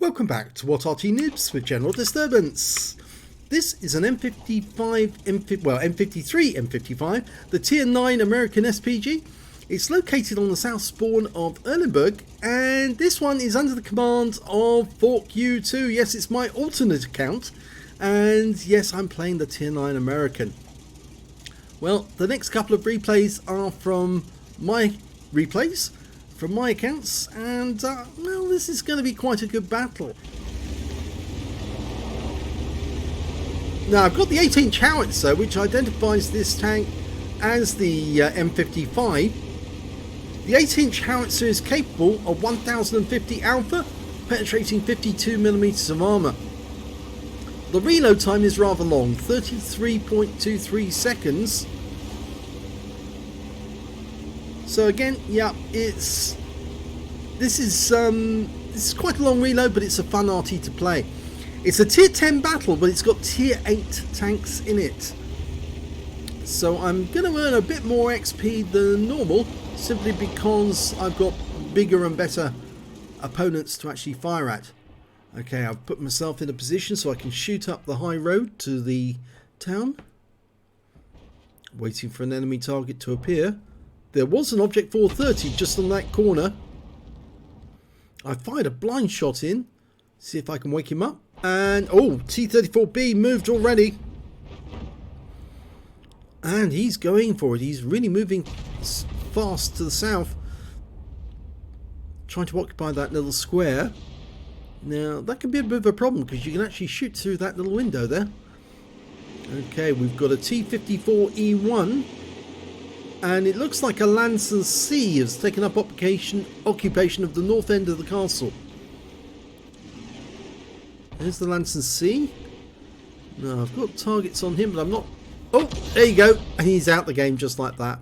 Welcome back to What Arty Noobs with General Disturbance. This is an M53, M55, the Tier 9 American SPG. It's located on the south spawn of Erlenberg, and this one is under the command of ForkU2. Yes, it's my alternate account, and yes, I'm playing the Tier 9 American. Well, the next couple of replays are from my replays, from my accounts, and well, this is going to be quite a good battle. Now, I've got the 8-inch howitzer, which identifies this tank as the M55. The 8-inch howitzer is capable of 1050 alpha, penetrating 52mm of armour. The reload time is rather long, 33.23 seconds. So again, yeah, this is quite a long reload, but it's a fun Arty to play. It's a tier 10 battle, but it's got tier 8 tanks in it. So I'm going to earn a bit more XP than normal, simply because I've got bigger and better opponents to actually fire at. Okay, I've put myself in a position so I can shoot up the high road to the town. Waiting for an enemy target to appear. There was an Object 430 just on that corner. I fired a blind shot in. See if I can wake him up. And, oh, T-34B moved already. And he's going for it. He's really moving fast to the south. Trying to occupy that little square. Now, that can be a bit of a problem because you can actually shoot through that little window there. Okay, we've got a T-54E1. And it looks like a Lancer C has taken up occupation of the north end of the castle. There's the Lancer C. No, I've got targets on him, but I'm not... Oh, there you go. And he's out the game just like that.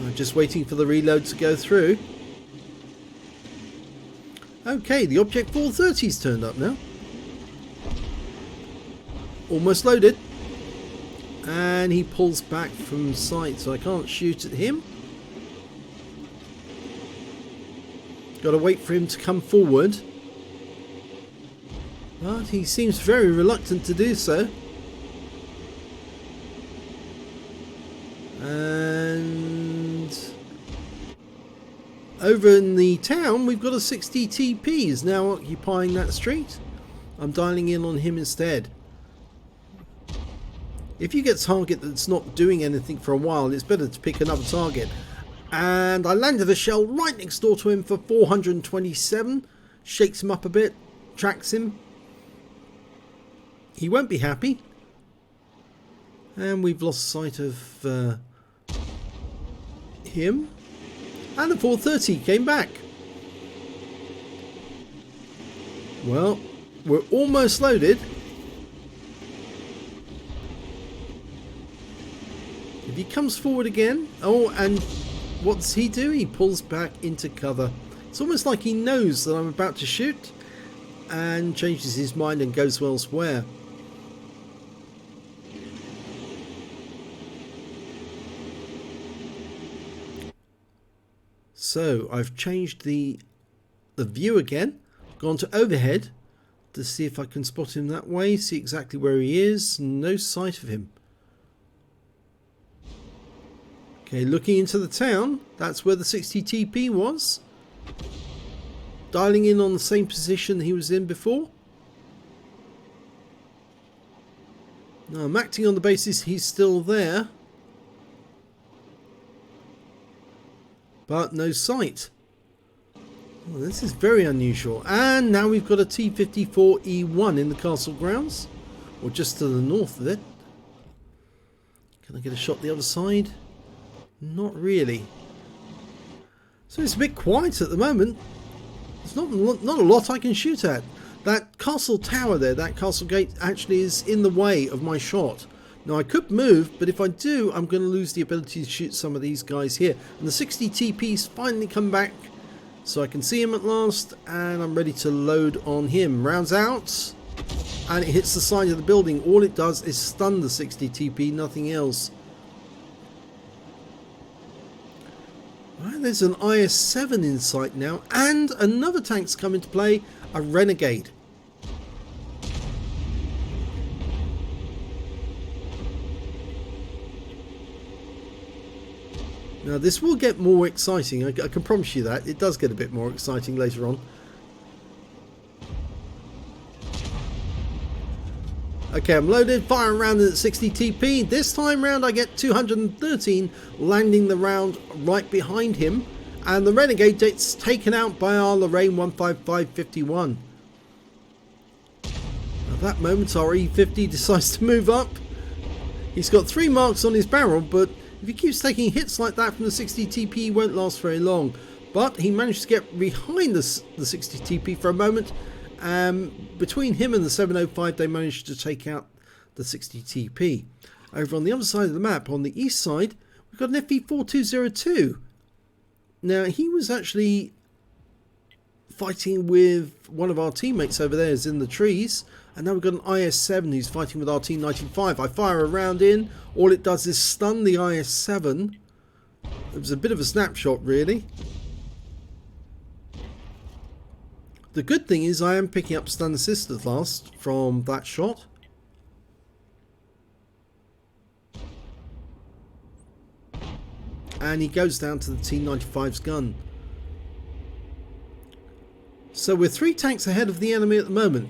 I'm just waiting for the reload to go through. Okay, the Object 430's turned up now. Almost loaded. And he pulls back from sight, so I can't shoot at him. Got to wait for him to come forward. But he seems very reluctant to do so. And over in the town, we've got a 60 TP is now occupying that street. I'm dialing in on him instead. If you get a target that's not doing anything for a while, it's better to pick another target. And I landed a shell right next door to him for 427. Shakes him up a bit, tracks him. He won't be happy. And we've lost sight of him. And the 430 came back. Well, we're almost loaded. If he comes forward again, oh, and what does he do? He pulls back into cover. It's almost like he knows that I'm about to shoot and changes his mind and goes elsewhere. So I've changed the view again, gone to overhead to see if I can spot him that way, see exactly where he is. No sight of him. Okay, looking into the town, that's where the 60 TP was. Dialing in on the same position he was in before. Now I'm acting on the basis he's still there. But no sight. Well, this is very unusual. And now we've got a T-54E1 in the castle grounds. Or just to the north of it. Can I get a shot the other side? Not really. So it's a bit quiet at the moment. There's not a lot I can shoot at. That castle tower there, that castle gate, actually is in the way of my shot. Now I could move, but if I do, I'm going to lose the ability to shoot some of these guys here. And the 60 TP's finally come back, so I can see him at last, and I'm ready to load on him. Rounds out. and it hits the side of the building. All it does is stun the 60 TP, nothing else. Right, there's an IS-7 in sight now, and another tank's come into play, a Renegade. Now this will get more exciting, I can promise you that. It does get a bit more exciting later on. Okay, I'm loaded, firing around at 60 TP. This time round I get 213, landing the round right behind him. And the Renegade gets taken out by our Lorraine 155-51. At that moment our E50 decides to move up. He's got 3 marks on his barrel, but if he keeps taking hits like that from the 60 TP, he won't last very long. But he managed to get behind the 60 TP for a moment. Between him and the 705, they managed to take out the 60 TP. Over on the other side of the map, on the east side, we've got an FE4202. Now, he was actually fighting with one of our teammates over there, is in the trees. And now we've got an IS-7 who's fighting with our T95. I fire a round in. All it does is stun the IS-7. It was a bit of a snapshot, really. The good thing is I am picking up stun assist at last from that shot. And he goes down to the T95's gun. So we're 3 tanks ahead of the enemy at the moment.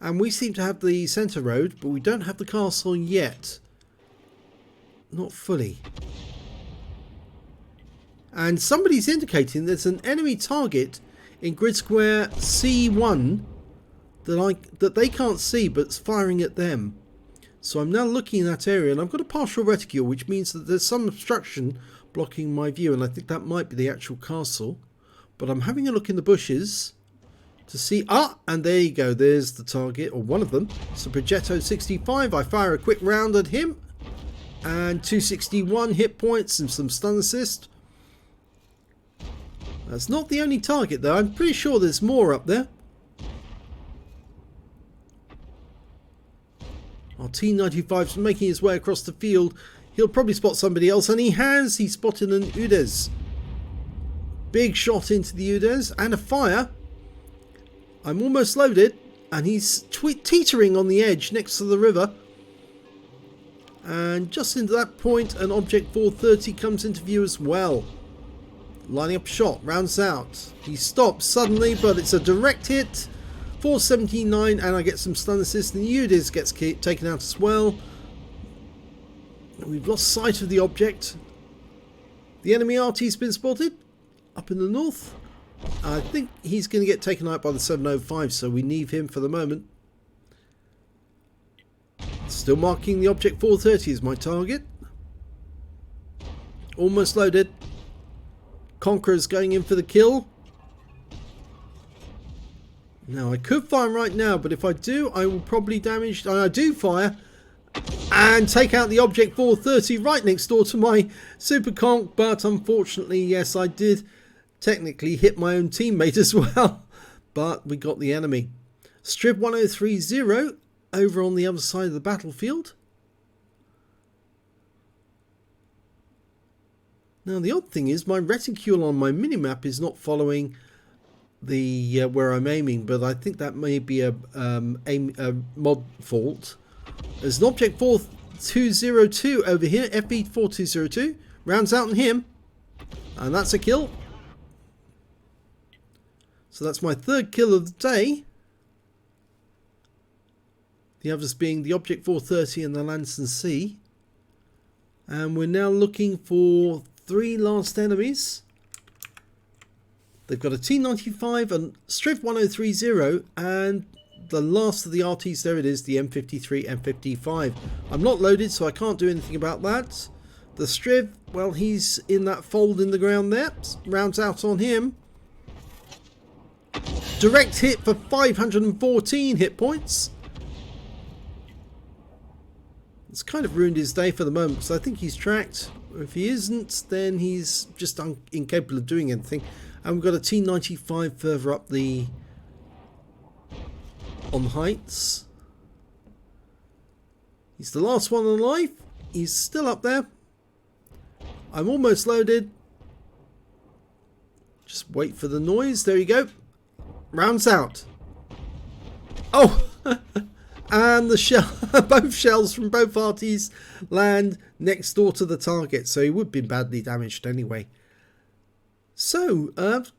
And we seem to have the centre road, but we don't have the castle yet. Not fully. And somebody's indicating there's an enemy target in grid square C1 that they can't see, but it's firing at them. So I'm now looking in that area, and I've got a partial reticule, which means that there's some obstruction blocking my view, and I think that might be the actual castle. But I'm having a look in the bushes to see, and there you go, there's the target, or one of them. It's a Progetto 65. I fire a quick round at him, and 261 hit points and some stun assist. That's not the only target though, I'm pretty sure there's more up there. Our T95's making his way across the field. He'll probably spot somebody else, and he has. He spotted an UDES. Big shot into the UDES and a fire. I'm almost loaded, and he's teetering on the edge next to the river. And just into that point, an Object 430 comes into view as well. Lining up a shot, rounds out. He stops suddenly, but it's a direct hit. 479, and I get some stun assist, and the UDES gets taken out as well. We've lost sight of the object. The enemy Arty's been spotted up in the north. I think he's going to get taken out by the 705, so we leave him for the moment. Still marking the Object 430 as my target. Almost loaded. Conqueror's going in for the kill. Now I could fire right now, but if I do, I will probably damage. And I do fire and take out the Object 430 right next door to my Super Conk. But unfortunately, yes, I did technically hit my own teammate as well. But we got the enemy. Strip 1030 over on the other side of the battlefield. Now the odd thing is my reticule on my minimap is not following the where I'm aiming, but I think that may be a mod fault. There's an Object 4202 over here, FE4202, rounds out on him, and that's a kill. So that's my 3rd kill of the day. The others being the Object 430 and the Lanson C. And we're now looking for 3 last enemies. They've got a T95 and Striv 1030, and the last of the Artys, there it is, the M53, M55. I'm not loaded, so I can't do anything about that. The Striv, well, he's in that fold in the ground there. Rounds out on him. Direct hit for 514 hit points. It's kind of ruined his day for the moment, so I think he's tracked. If he isn't, then he's just incapable of doing anything. And we've got a T95 further up the on heights. He's the last one alive. He's still up there. I'm almost loaded. Just wait for the noise. There you go. Rounds out. Oh! And the shell, both shells from both parties land next door to the target. So he would have been badly damaged anyway. So,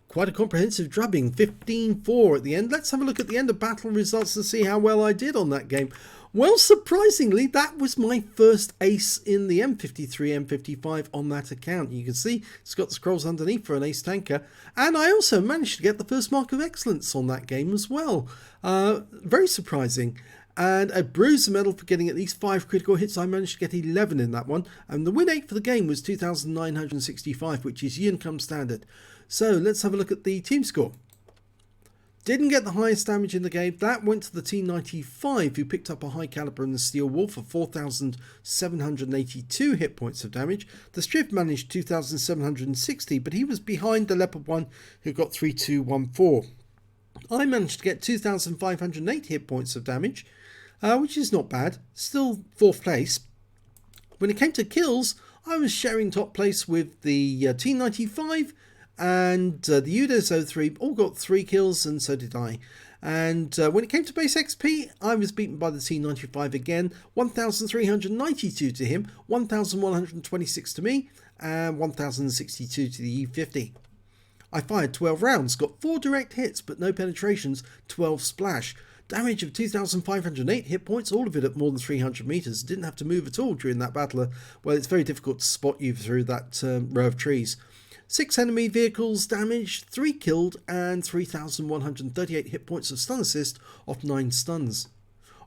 quite a comprehensive drubbing. 15-4 at the end. Let's have a look at the end of battle results and see how well I did on that game. Well, surprisingly, that was my first ace in the M53, M55 on that account. You can see it's got the scrolls underneath for an ace tanker. And I also managed to get the first mark of excellence on that game as well. Very surprising. And a bruiser medal for getting at least 5 critical hits. I managed to get 11 in that one. And the win 8 for the game was 2,965, which is Yincome standard. So let's have a look at the team score. Didn't get the highest damage in the game. That went to the T95, who picked up a high caliber in the Steel Wall for 4,782 hit points of damage. The Striv managed 2,760, but he was behind the Leopard 1, who got 3,214. I managed to get 2,508 hit points of damage, which is not bad. Still 4th place. When it came to kills, I was sharing top place with the T95 and the UDES 03. All got 3 kills, and so did I. And when it came to base XP, I was beaten by the T95 again. 1,392 to him, 1,126 to me, and 1,062 to the E50. I fired 12 rounds, got 4 direct hits but no penetrations, 12 splash. Damage of 2,508 hit points, all of it at more than 300 meters. Didn't have to move at all during that battle. Well, it's very difficult to spot you through that row of trees. 6 enemy vehicles damaged, 3 killed, and 3,138 hit points of stun assist off 9 stuns.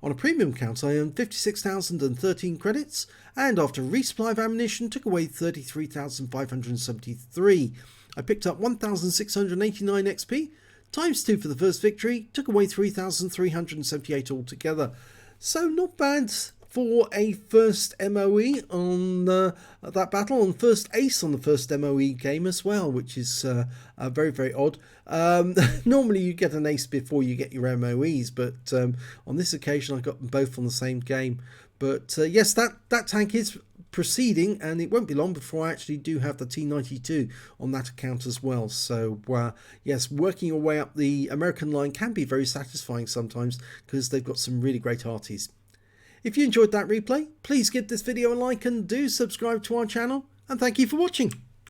On a premium count, I earned 56,013 credits, and after resupply of ammunition, took away 33,573. I picked up 1,689 XP, times 2 for the first victory, took away 3,378 altogether. So not bad for a first MOE on that battle, on first ace on the first MOE game as well, which is very, very odd. Normally you get an ace before you get your MOEs, but on this occasion I got them both on the same game. But yes, that tank is proceeding, and it won't be long before I actually do have the T92 on that account as well. So yes, working your way up the American line can be very satisfying sometimes, because they've got some really great arties. If you enjoyed that replay, please give this video a like and do subscribe to our channel, and thank you for watching.